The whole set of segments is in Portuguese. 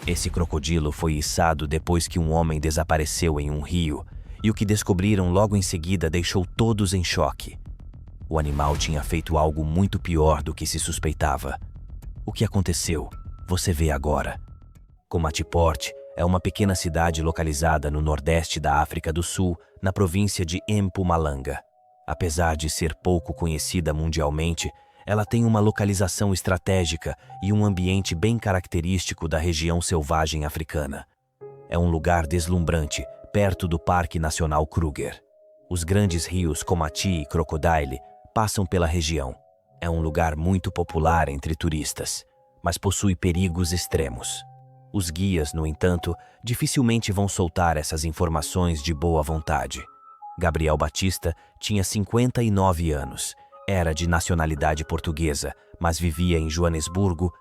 Esse crocodilo foi içado depois que um homem desapareceu em um rio, e o que descobriram logo em seguida deixou todos em choque. O animal tinha feito algo muito pior do que se suspeitava. O que aconteceu? Você vê agora. Komatiport é uma pequena cidade localizada no nordeste da África do Sul, na província de Mpumalanga. Apesar de ser pouco conhecida mundialmente, ela tem uma localização estratégica e um ambiente bem característico da região selvagem africana. É um lugar deslumbrante, perto do Parque Nacional Kruger. Os grandes rios Komati e Crocodile passam pela região. É um lugar muito popular entre turistas, mas possui perigos extremos. Os guias, no entanto, dificilmente vão soltar essas informações de boa vontade. Gabriel Batista tinha 59 anos. Era de nacionalidade portuguesa, mas vivia em Joanesburgo.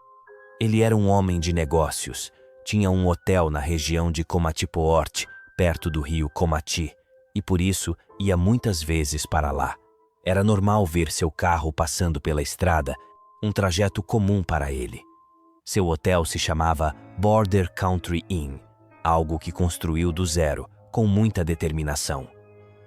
Ele era um homem de negócios. Tinha um hotel na região de Komatiport, perto do rio Komati, e por isso ia muitas vezes para lá. Era normal ver seu carro passando pela estrada, um trajeto comum para ele. Seu hotel se chamava Border Country Inn, algo que construiu do zero, com muita determinação.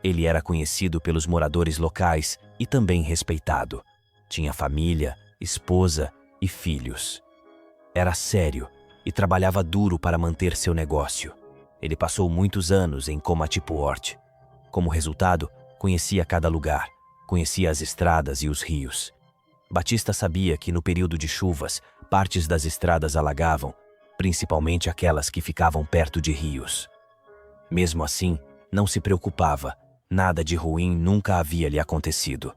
Ele era conhecido pelos moradores locais e também respeitado. Tinha família, esposa e filhos. Era sério e trabalhava duro para manter seu negócio. Ele passou muitos anos em Komatiport. Como resultado, conhecia cada lugar, conhecia as estradas e os rios. Batista sabia que no período de chuvas, partes das estradas alagavam, principalmente aquelas que ficavam perto de rios. Mesmo assim, não se preocupava. Nada de ruim nunca havia lhe acontecido.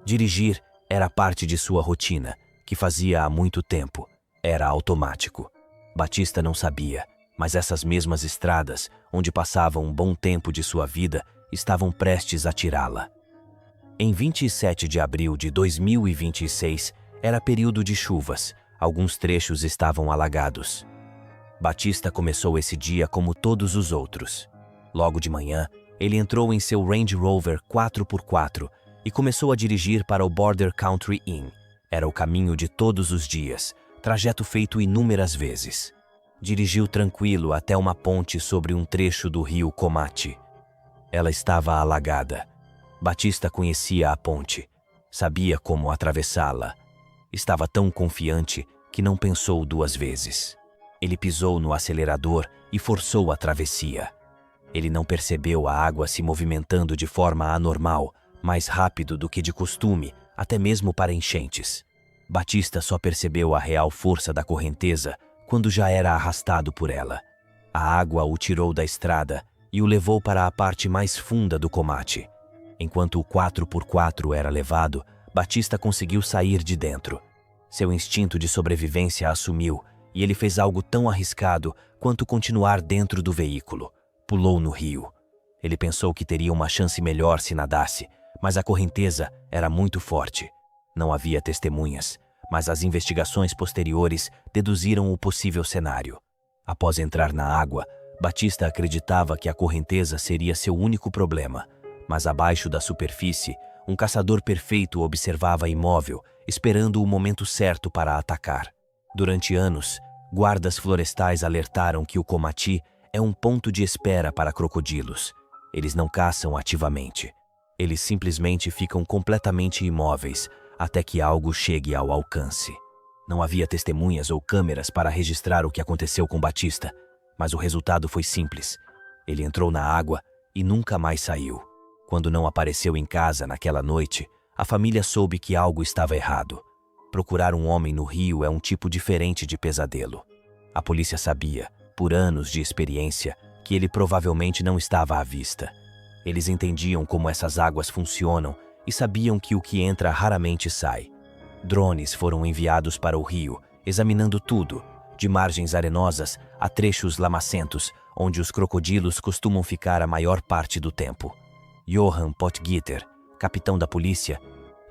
Dirigir era parte de sua rotina, que fazia há muito tempo. Era automático. Batista não sabia, mas essas mesmas estradas, onde passava um bom tempo de sua vida, estavam prestes a tirá-la. Em 27 de abril de 2026, era período de chuvas. Alguns trechos estavam alagados. Batista começou esse dia como todos os outros. Logo de manhã, ele entrou em seu Range Rover 4x4 e começou a dirigir para o Border Country Inn. Era o caminho de todos os dias, trajeto feito inúmeras vezes. Dirigiu tranquilo até uma ponte sobre um trecho do rio Komati. Ela estava alagada. Batista conhecia a ponte, sabia como atravessá-la. Estava tão confiante que não pensou duas vezes. Ele pisou no acelerador e forçou a travessia. Ele não percebeu a água se movimentando de forma anormal, mais rápido do que de costume, até mesmo para enchentes. Batista só percebeu a real força da correnteza quando já era arrastado por ela. A água o tirou da estrada e o levou para a parte mais funda do Komati. Enquanto o 4x4 era levado, Batista conseguiu sair de dentro. Seu instinto de sobrevivência assumiu e ele fez algo tão arriscado quanto continuar dentro do veículo. Pulou no rio. Ele pensou que teria uma chance melhor se nadasse, mas a correnteza era muito forte. Não havia testemunhas, mas as investigações posteriores deduziram o possível cenário. Após entrar na água, Batista acreditava que a correnteza seria seu único problema, mas abaixo da superfície, um caçador perfeito observava imóvel, esperando o momento certo para atacar. Durante anos, guardas florestais alertaram que o Komati é um ponto de espera para crocodilos. Eles não caçam ativamente. Eles simplesmente ficam completamente imóveis até que algo chegue ao alcance. Não havia testemunhas ou câmeras para registrar o que aconteceu com Batista, mas o resultado foi simples. Ele entrou na água e nunca mais saiu. Quando não apareceu em casa naquela noite, a família soube que algo estava errado. Procurar um homem no rio é um tipo diferente de pesadelo. A polícia sabia, por anos de experiência, que ele provavelmente não estava à vista. Eles entendiam como essas águas funcionam e sabiam que o que entra raramente sai. Drones foram enviados para o rio, examinando tudo, de margens arenosas a trechos lamacentos, onde os crocodilos costumam ficar a maior parte do tempo. Johan Potgieter, capitão da polícia,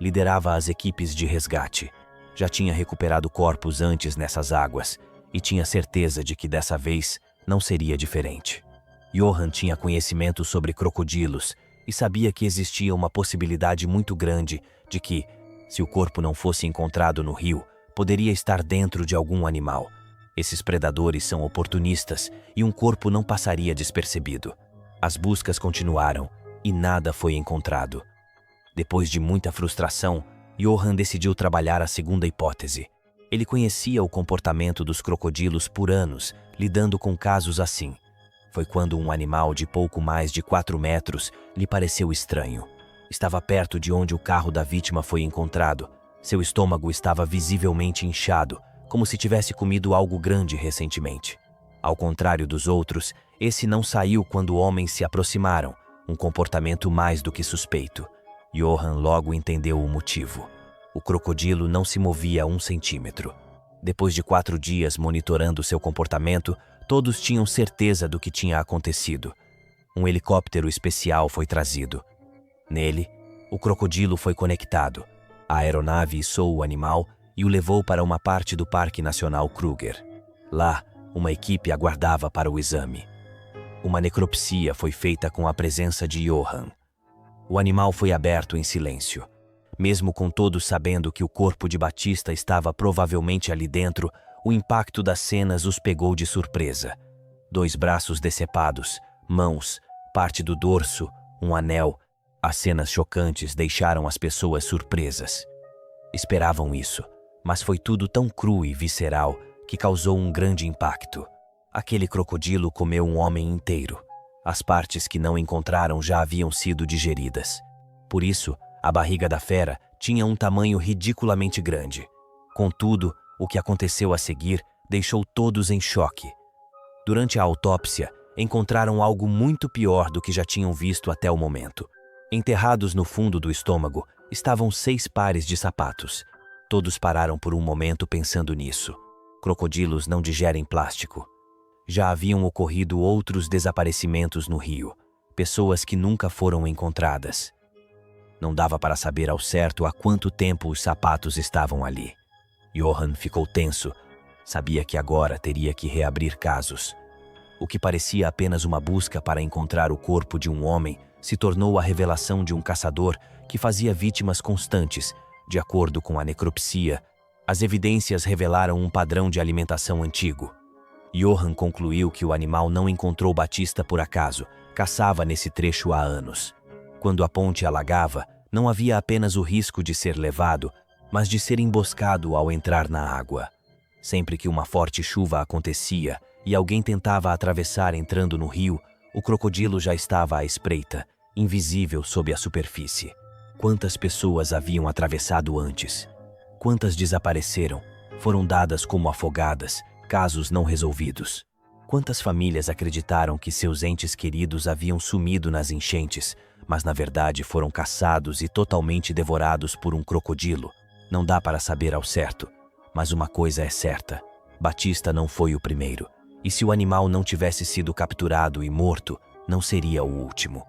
liderava as equipes de resgate. Já tinha recuperado corpos antes nessas águas e tinha certeza de que dessa vez não seria diferente. Johan tinha conhecimento sobre crocodilos e sabia que existia uma possibilidade muito grande de que, se o corpo não fosse encontrado no rio, poderia estar dentro de algum animal. Esses predadores são oportunistas e um corpo não passaria despercebido. As buscas continuaram e nada foi encontrado. Depois de muita frustração, Johan decidiu trabalhar a segunda hipótese. Ele conhecia o comportamento dos crocodilos por anos, lidando com casos assim. Foi quando um animal de pouco mais de 4 metros lhe pareceu estranho. Estava perto de onde o carro da vítima foi encontrado. Seu estômago estava visivelmente inchado, como se tivesse comido algo grande recentemente. Ao contrário dos outros, esse não saiu quando homens se aproximaram, um comportamento mais do que suspeito. Johan logo entendeu o motivo. O crocodilo não se movia 1 centímetro. Depois de 4 dias monitorando seu comportamento, todos tinham certeza do que tinha acontecido. Um helicóptero especial foi trazido. Nele, o crocodilo foi conectado. A aeronave içou o animal e o levou para uma parte do Parque Nacional Kruger. Lá, uma equipe aguardava para o exame. Uma necropsia foi feita com a presença de Johan. O animal foi aberto em silêncio. Mesmo com todos sabendo que o corpo de Batista estava provavelmente ali dentro, o impacto das cenas os pegou de surpresa. 2 braços decepados, mãos, parte do dorso, um anel. As cenas chocantes deixaram as pessoas surpresas. Esperavam isso, mas foi tudo tão cru e visceral que causou um grande impacto. Aquele crocodilo comeu um homem inteiro. As partes que não encontraram já haviam sido digeridas. Por isso, a barriga da fera tinha um tamanho ridiculamente grande. Contudo, o que aconteceu a seguir deixou todos em choque. Durante a autópsia, encontraram algo muito pior do que já tinham visto até o momento. Enterrados no fundo do estômago, estavam 6 pares de sapatos. Todos pararam por um momento pensando nisso. Crocodilos não digerem plástico. Já haviam ocorrido outros desaparecimentos no rio. Pessoas que nunca foram encontradas. Não dava para saber ao certo há quanto tempo os sapatos estavam ali. Johan ficou tenso. Sabia que agora teria que reabrir casos. O que parecia apenas uma busca para encontrar o corpo de um homem se tornou a revelação de um caçador que fazia vítimas constantes. De acordo com a necropsia, as evidências revelaram um padrão de alimentação antigo. Johan concluiu que o animal não encontrou Batista por acaso, caçava nesse trecho há anos. Quando a ponte alagava, não havia apenas o risco de ser levado, mas de ser emboscado ao entrar na água. Sempre que uma forte chuva acontecia e alguém tentava atravessar entrando no rio, o crocodilo já estava à espreita, invisível sob a superfície. Quantas pessoas haviam atravessado antes? Quantas desapareceram, foram dadas como afogadas, casos não resolvidos? Quantas famílias acreditaram que seus entes queridos haviam sumido nas enchentes, mas na verdade foram caçados e totalmente devorados por um crocodilo? Não dá para saber ao certo, mas uma coisa é certa: Batista não foi o primeiro, e se o animal não tivesse sido capturado e morto, não seria o último.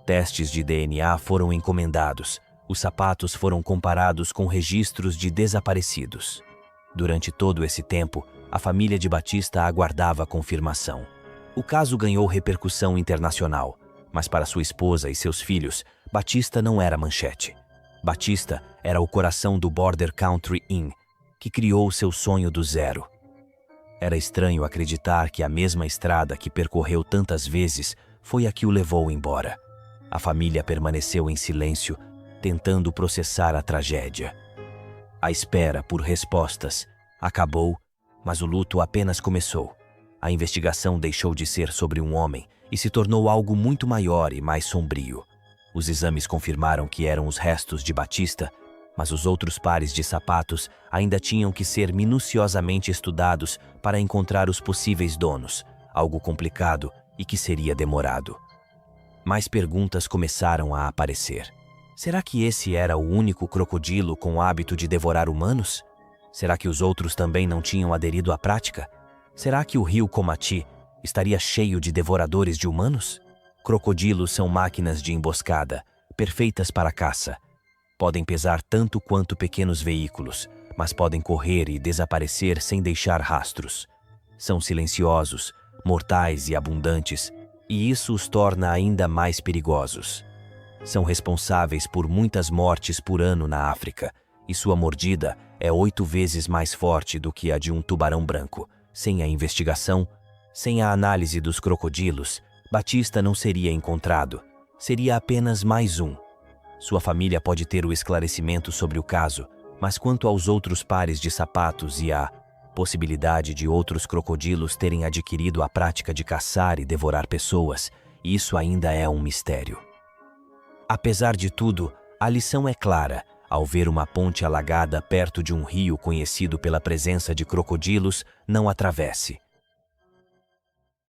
Testes de DNA foram encomendados, os sapatos foram comparados com registros de desaparecidos. Durante todo esse tempo, a família de Batista aguardava a confirmação. O caso ganhou repercussão internacional, mas para sua esposa e seus filhos, Batista não era manchete. Batista era o coração do Border Country Inn, que criou seu sonho do zero. Era estranho acreditar que a mesma estrada que percorreu tantas vezes foi a que o levou embora. A família permaneceu em silêncio, tentando processar a tragédia. A espera por respostas acabou, mas o luto apenas começou. A investigação deixou de ser sobre um homem e se tornou algo muito maior e mais sombrio. Os exames confirmaram que eram os restos de Batista, mas os outros pares de sapatos ainda tinham que ser minuciosamente estudados para encontrar os possíveis donos, algo complicado e que seria demorado. Mais perguntas começaram a aparecer. Será que esse era o único crocodilo com o hábito de devorar humanos? Será que os outros também não tinham aderido à prática? Será que o rio Comati estaria cheio de devoradores de humanos? Crocodilos são máquinas de emboscada, perfeitas para caça. Podem pesar tanto quanto pequenos veículos, mas podem correr e desaparecer sem deixar rastros. São silenciosos, mortais e abundantes, e isso os torna ainda mais perigosos. São responsáveis por muitas mortes por ano na África, e sua mordida é 8 vezes mais forte do que a de um tubarão branco, Sem a investigação, sem a análise dos crocodilos, Batista não seria encontrado. Seria apenas mais um. Sua família pode ter o esclarecimento sobre o caso, mas quanto aos outros pares de sapatos e a possibilidade de outros crocodilos terem adquirido a prática de caçar e devorar pessoas, isso ainda é um mistério. Apesar de tudo, a lição é clara. Ao ver uma ponte alagada perto de um rio conhecido pela presença de crocodilos, não atravesse.